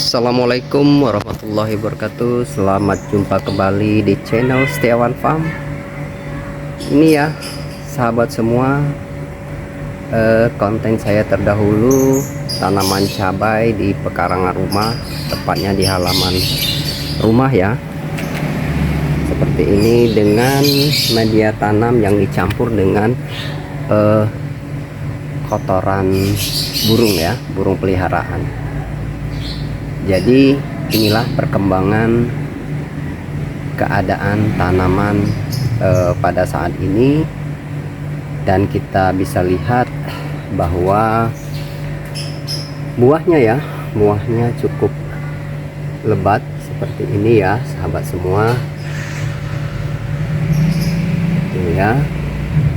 Assalamualaikum warahmatullahi wabarakatuh. Selamat jumpa kembali di channel Setiawan Farm. Ini ya sahabat semua, konten saya terdahulu tanaman cabai di pekarangan rumah, tepatnya di halaman rumah ya. Seperti ini dengan media tanam yang dicampur dengan kotoran burung ya, burung peliharaan. Jadi inilah perkembangan keadaan tanaman pada saat ini, dan kita bisa lihat bahwa buahnya cukup lebat seperti ini ya sahabat semua. Ini ya,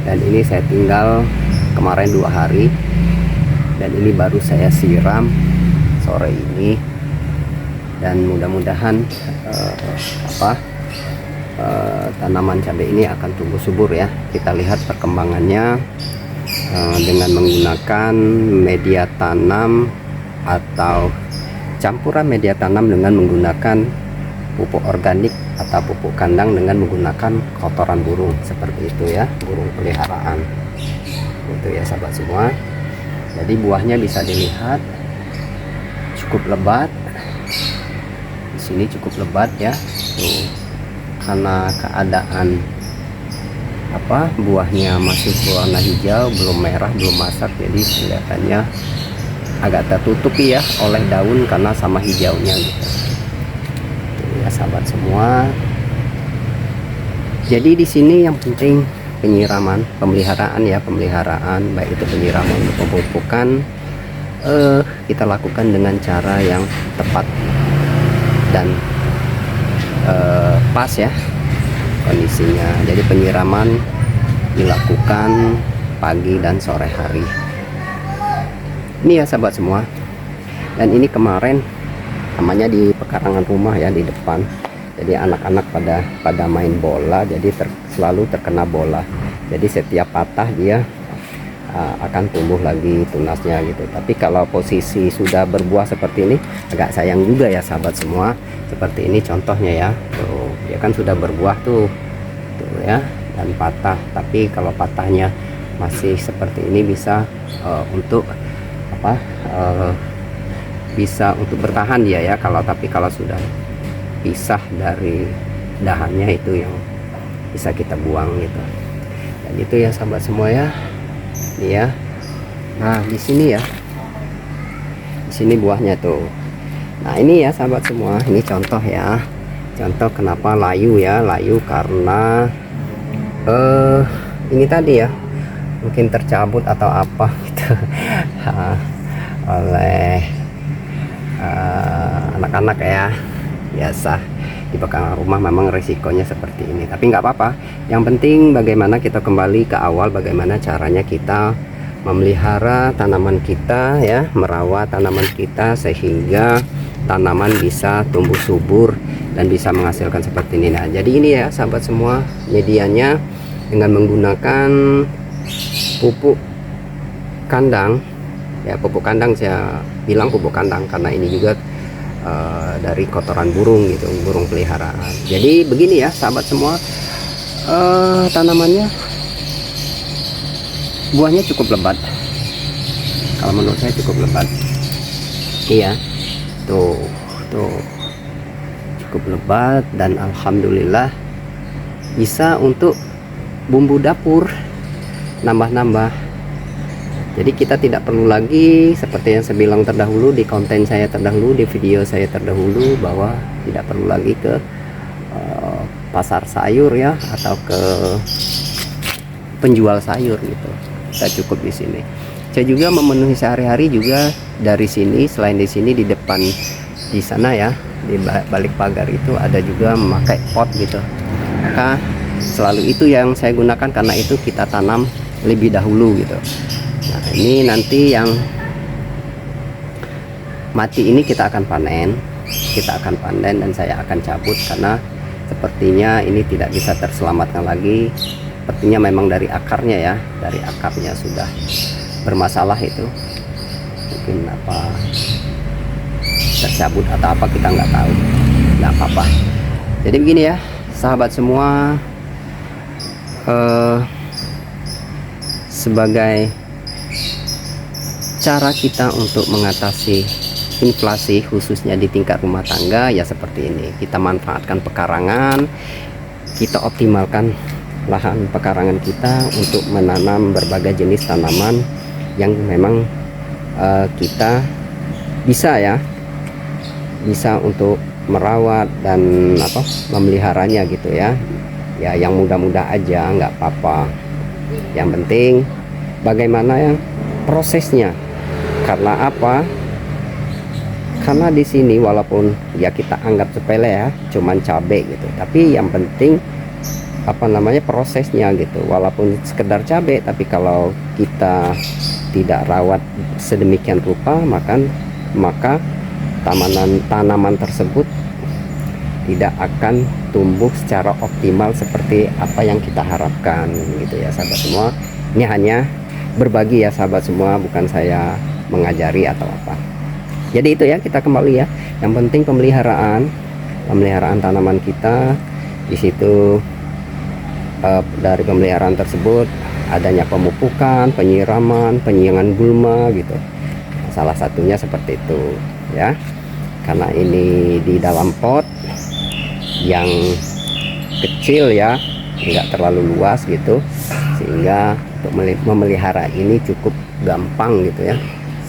dan ini saya tinggal kemarin 2 hari, dan ini baru saya siram sore ini, dan mudah-mudahan tanaman cabai ini akan tumbuh subur ya. Kita lihat perkembangannya dengan menggunakan media tanam atau campuran media tanam dengan menggunakan pupuk organik atau pupuk kandang dengan menggunakan kotoran burung seperti itu ya, burung peliharaan itu ya sahabat semua. Jadi buahnya bisa dilihat cukup lebat. Sini cukup lebat ya tuh, karena keadaan buahnya masih berwarna hijau, belum merah, belum masak, jadi kelihatannya agak tertutupi ya oleh daun karena sama hijaunya gitu. Tuh ya sahabat semua. Jadi di sini yang penting penyiraman, pemeliharaan baik itu penyiraman untuk pemupukan kita lakukan dengan cara yang tepat dan pas ya kondisinya. Jadi penyiraman dilakukan pagi dan sore hari. Ini ya sahabat semua. Dan ini kemarin namanya di pekarangan rumah ya, di depan. Jadi anak-anak pada main bola, jadi selalu terkena bola. Jadi setiap patah dia akan tumbuh lagi tunasnya gitu. Tapi kalau posisi sudah berbuah seperti ini agak sayang juga ya sahabat semua. Seperti ini contohnya ya, tuh dia kan sudah berbuah tuh ya, dan patah. Tapi kalau patahnya masih seperti ini bisa untuk bisa untuk bertahan dia ya. Tapi kalau sudah pisah dari dahannya itu yang bisa kita buang gitu. Dan itu ya sahabat semua ya. Ini ya. Nah, di sini ya. Di sini buahnya tuh. Nah, ini ya sahabat semua, ini contoh ya. Contoh kenapa layu ya. Layu karena ini tadi ya, mungkin tercabut atau apa gitu oleh anak-anak ya. Biasa di belakang rumah memang resikonya seperti ini, tapi nggak apa-apa. Yang penting bagaimana kita kembali ke awal, bagaimana caranya kita memelihara tanaman kita ya, merawat tanaman kita sehingga tanaman bisa tumbuh subur dan bisa menghasilkan seperti ini. Nah, jadi ini ya sahabat semua, medianya dengan menggunakan pupuk kandang ya. Pupuk kandang, saya bilang pupuk kandang karena ini juga dari kotoran burung gitu, burung peliharaan. Jadi begini ya sahabat semua, tanamannya buahnya cukup lebat. Kalau menurut saya cukup lebat. Iya, tuh cukup lebat, dan alhamdulillah bisa untuk bumbu dapur, nambah-nambah. Jadi kita tidak perlu lagi seperti yang saya bilang terdahulu di konten saya terdahulu, di video saya terdahulu, bahwa tidak perlu lagi ke pasar sayur ya, atau ke penjual sayur gitu. Kita cukup di sini. Saya juga memenuhi sehari-hari juga dari sini. Selain di sini, di depan di sana ya, di balik pagar itu ada juga memakai pot gitu. Maka selalu itu yang saya gunakan, karena itu kita tanam lebih dahulu gitu. Nah, ini nanti yang mati ini kita akan panen, dan saya akan cabut karena sepertinya ini tidak bisa terselamatkan lagi. Sepertinya memang dari akarnya ya, dari akarnya sudah bermasalah itu. Mungkin tercabut atau apa kita nggak tahu, nggak apa-apa. Jadi begini ya sahabat semua, sebagai cara kita untuk mengatasi inflasi khususnya di tingkat rumah tangga ya seperti ini. Kita manfaatkan pekarangan, kita optimalkan lahan pekarangan kita untuk menanam berbagai jenis tanaman yang memang kita bisa untuk merawat dan memeliharanya gitu ya. Ya yang mudah-mudah aja nggak apa-apa, yang penting bagaimana yang prosesnya. Karena apa? Karena di sini walaupun ya kita anggap sepele ya, cuman cabai gitu, tapi yang penting prosesnya gitu. Walaupun sekedar cabai, tapi kalau kita tidak rawat sedemikian rupa, maka tanaman tersebut tidak akan tumbuh secara optimal seperti apa yang kita harapkan gitu ya sahabat semua. Ini hanya berbagi ya sahabat semua, bukan saya mengajari atau apa. Jadi itu ya, kita kembali ya, yang penting pemeliharaan tanaman kita. Di situ dari pemeliharaan tersebut adanya pemupukan, penyiraman, penyiangan gulma gitu. Salah satunya seperti itu ya, karena ini di dalam pot yang kecil ya, nggak terlalu luas gitu, sehingga untuk memelihara ini cukup gampang gitu ya,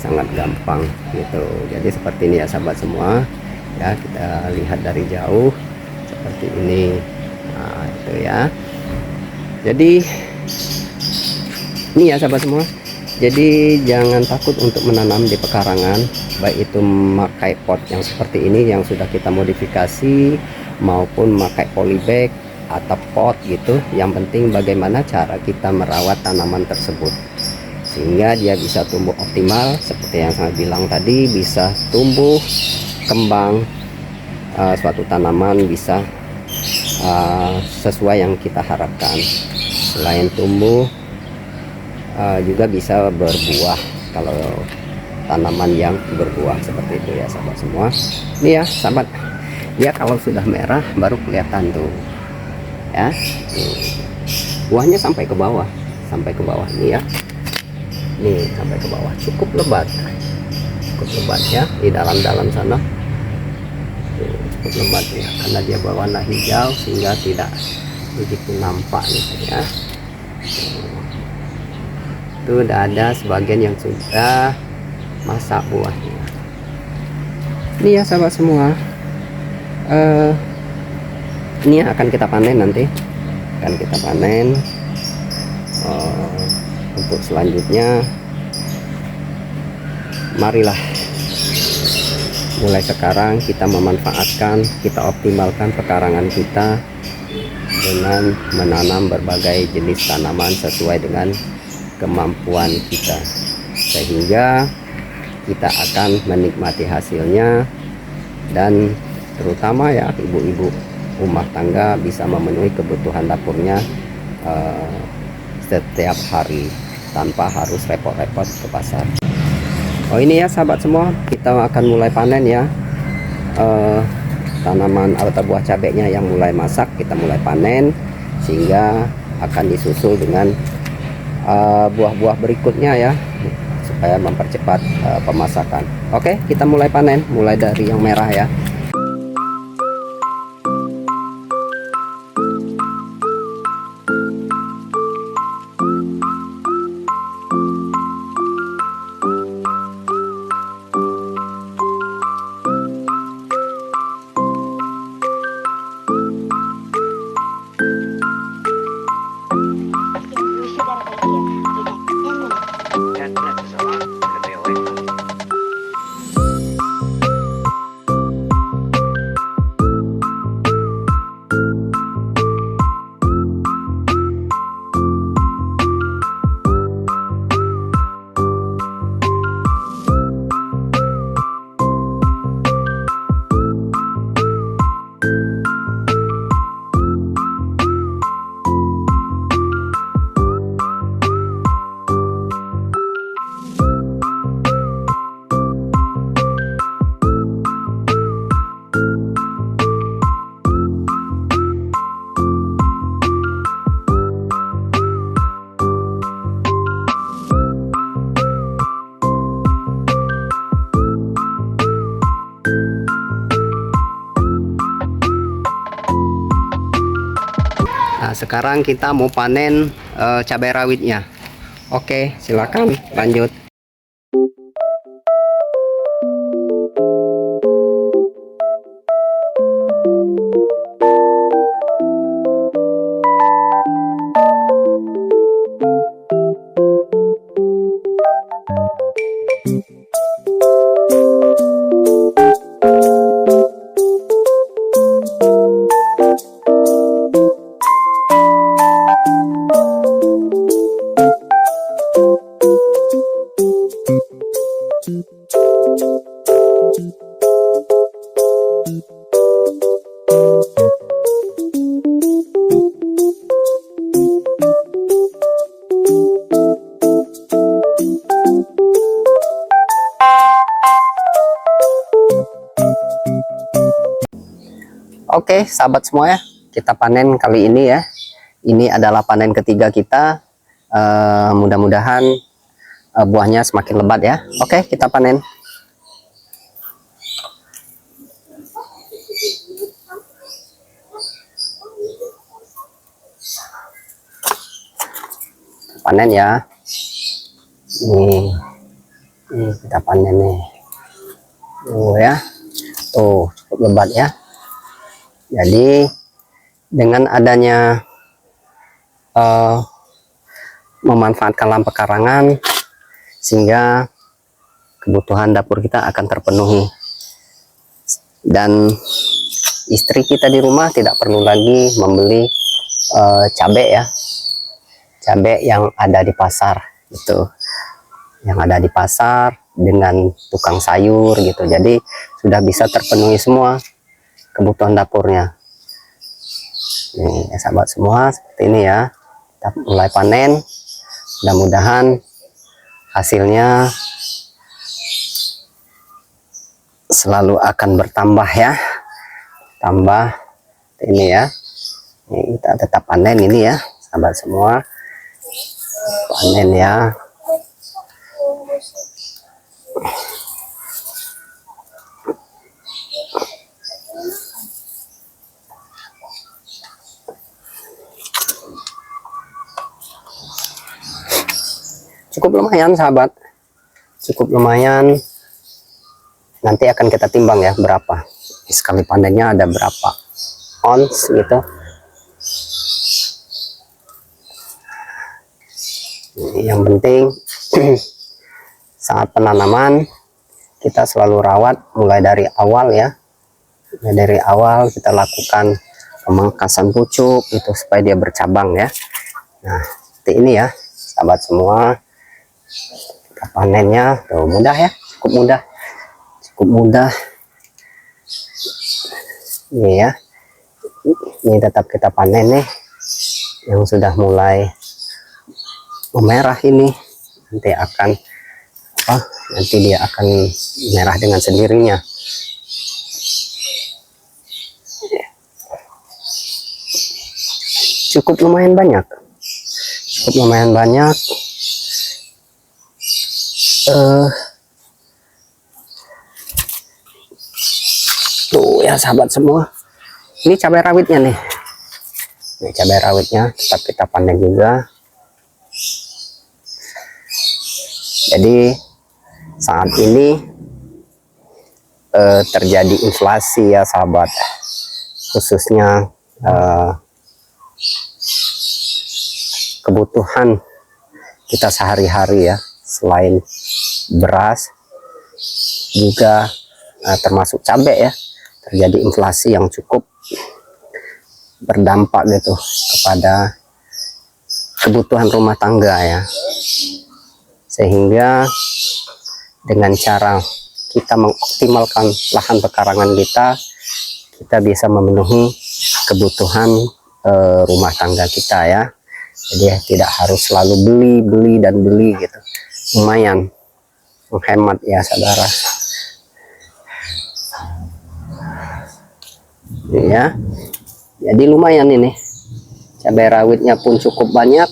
sangat gampang gitu. Jadi seperti ini ya sahabat semua ya, kita lihat dari jauh seperti ini. Nah itu ya, jadi ini ya sahabat semua, jadi jangan takut untuk menanam di pekarangan, baik itu memakai pot yang seperti ini yang sudah kita modifikasi maupun memakai polybag atau pot gitu. Yang penting bagaimana cara kita merawat tanaman tersebut sehingga dia bisa tumbuh optimal seperti yang saya bilang tadi, bisa tumbuh kembang, suatu tanaman bisa sesuai yang kita harapkan. Selain tumbuh juga bisa berbuah kalau tanaman yang berbuah seperti itu ya sahabat semua. Ini ya sahabat, dia kalau sudah merah baru kelihatan tuh ya, buahnya sampai ke bawah nih ya, nih sampai ke bawah, cukup lebat ya di dalam sana, cukup lebat ya, karena dia berwarna hijau sehingga tidak begitu nampak gitu ya. Itu udah ada sebagian yang sudah masak buahnya. Ini ya sahabat semua, ini akan kita panen nanti, untuk selanjutnya. Marilah mulai sekarang kita memanfaatkan, kita optimalkan pekarangan kita dengan menanam berbagai jenis tanaman sesuai dengan kemampuan kita, sehingga kita akan menikmati hasilnya, dan terutama ya ibu-ibu rumah tangga bisa memenuhi kebutuhan dapurnya setiap hari tanpa harus repot-repot ke pasar. Oh ini ya sahabat semua, kita akan mulai panen ya, tanaman atau buah cabenya yang mulai masak kita mulai panen, sehingga akan disusul dengan buah-buah berikutnya ya, supaya mempercepat pemasakan. Oke, kita mulai panen, mulai dari yang merah ya. sekarang kita mau panen cabai rawitnya. Oke, silakan lanjut. Oke, sahabat semua ya, kita panen kali ini ya. Ini adalah panen ketiga kita. Mudah-mudahan buahnya semakin lebat ya. Oke, kita panen. Panen ya. Ini kita panen nih. Tuh ya. Tuh, cukup lebat ya. Jadi dengan adanya memanfaatkan lampu pekarangan, sehingga kebutuhan dapur kita akan terpenuhi, dan istri kita di rumah tidak perlu lagi membeli cabai ya, cabai yang ada di pasar itu, yang ada di pasar dengan tukang sayur gitu. Jadi sudah bisa terpenuhi semua kebutuhan dapurnya. Nih ya, sahabat semua, seperti ini ya. Kita mulai panen, mudah-mudahan hasilnya selalu akan bertambah ya, tambah ini ya. Ini kita tetap panen ini ya, sahabat semua, panen ya. Cukup lumayan sahabat, cukup lumayan. Nanti akan kita timbang ya berapa sekali panennya, ada berapa ons gitu. Yang penting saat penanaman kita selalu rawat mulai dari awal ya. Mulai dari awal kita lakukan pemangkasan pucuk itu supaya dia bercabang ya. Nah, seperti ini ya sahabat semua. Kita panennya tuh mudah ya, cukup mudah, cukup mudah. Ini ya, ini tetap kita panen nih, yang sudah mulai memerah ini nanti akan apa? Nanti dia akan merah dengan sendirinya. Cukup lumayan banyak, cukup lumayan banyak. Tuh ya sahabat semua, ini cabai rawitnya nih. Ini cabai rawitnya tetap kita panen juga. Jadi saat ini terjadi inflasi ya sahabat, khususnya kebutuhan kita sehari-hari ya, selain beras juga termasuk cabai ya, terjadi inflasi yang cukup berdampak gitu kepada kebutuhan rumah tangga ya. Sehingga dengan cara kita mengoptimalkan lahan pekarangan kita, kita bisa memenuhi kebutuhan rumah tangga kita ya. Jadi tidak harus selalu beli dan beli gitu. Lumayan menghemat ya saudara. Ya, jadi lumayan ini. Cabai rawitnya pun cukup banyak.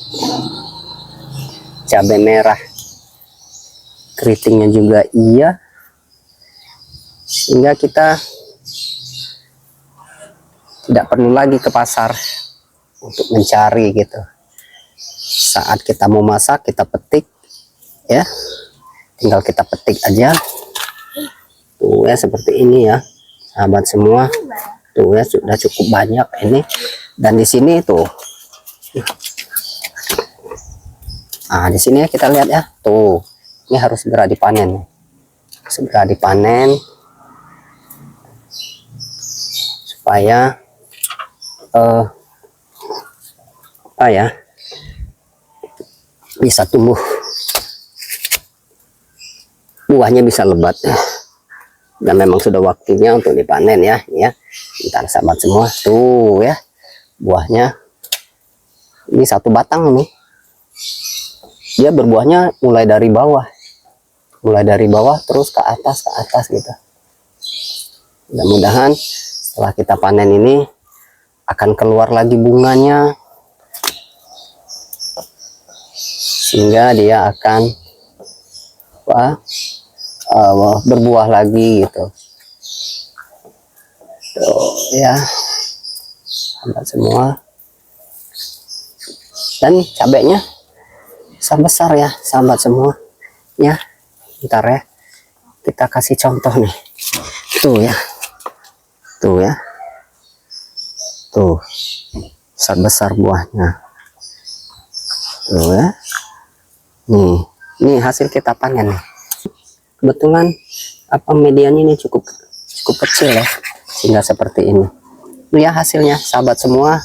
Cabai merah keritingnya juga iya. Sehingga kita tidak perlu lagi ke pasar untuk mencari gitu. Saat kita mau masak kita petik ya, tinggal kita petik aja tuh ya, seperti ini ya sahabat semua. Tuh ya, sudah cukup banyak ini. Dan di sini tuh, nah di sini kita lihat ya, tuh ini harus segera dipanen, segera dipanen supaya apa ya, bisa tumbuh, buahnya bisa lebat ya. Dan memang sudah waktunya untuk dipanen ya, ini ya. Ntar sahabat semua, tuh ya buahnya. Ini satu batang nih, dia berbuahnya mulai dari bawah, terus ke atas gitu. Mudah-mudahan setelah kita panen ini akan keluar lagi bunganya, sehingga dia akan berbuah lagi gitu. Tuh ya sahabat semua. Dan cabenya besar ya sahabat semua ya. Ntar ya kita kasih contoh nih. Tuh ya, tuh ya, tuh besar buahnya. Tuh ya, nih hasil kita panen nih. Kebetulan medianya ini cukup kecil ya, sehingga seperti ini. Ini ya hasilnya sahabat semua.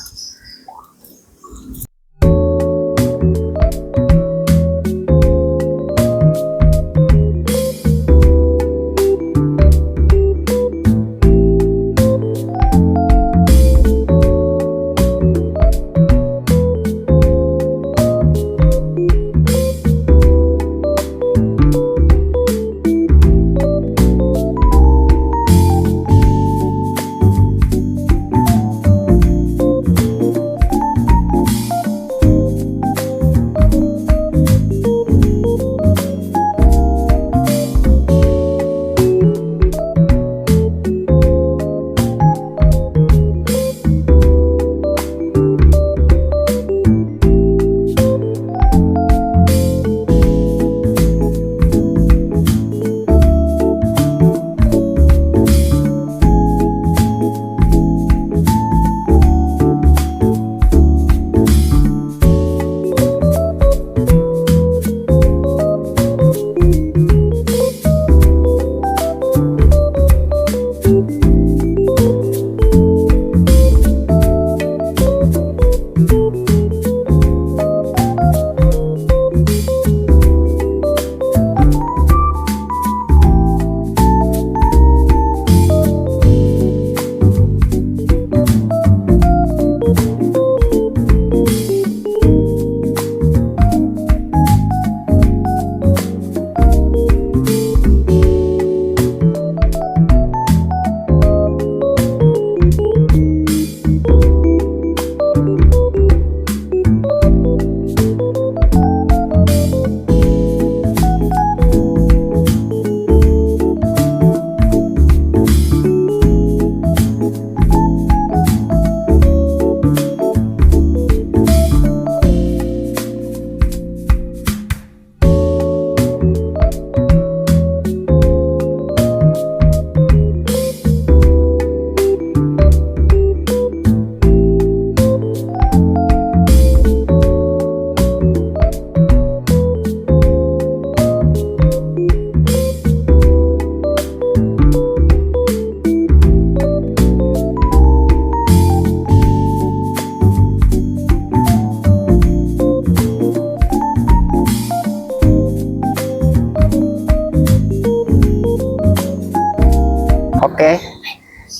Oke,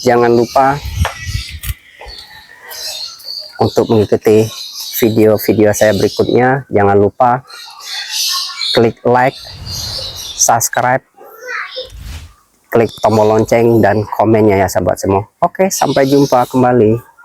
jangan lupa untuk mengikuti video-video saya berikutnya. Jangan lupa klik like, subscribe, klik tombol lonceng dan komennya ya sahabat semua. Oke, sampai jumpa kembali.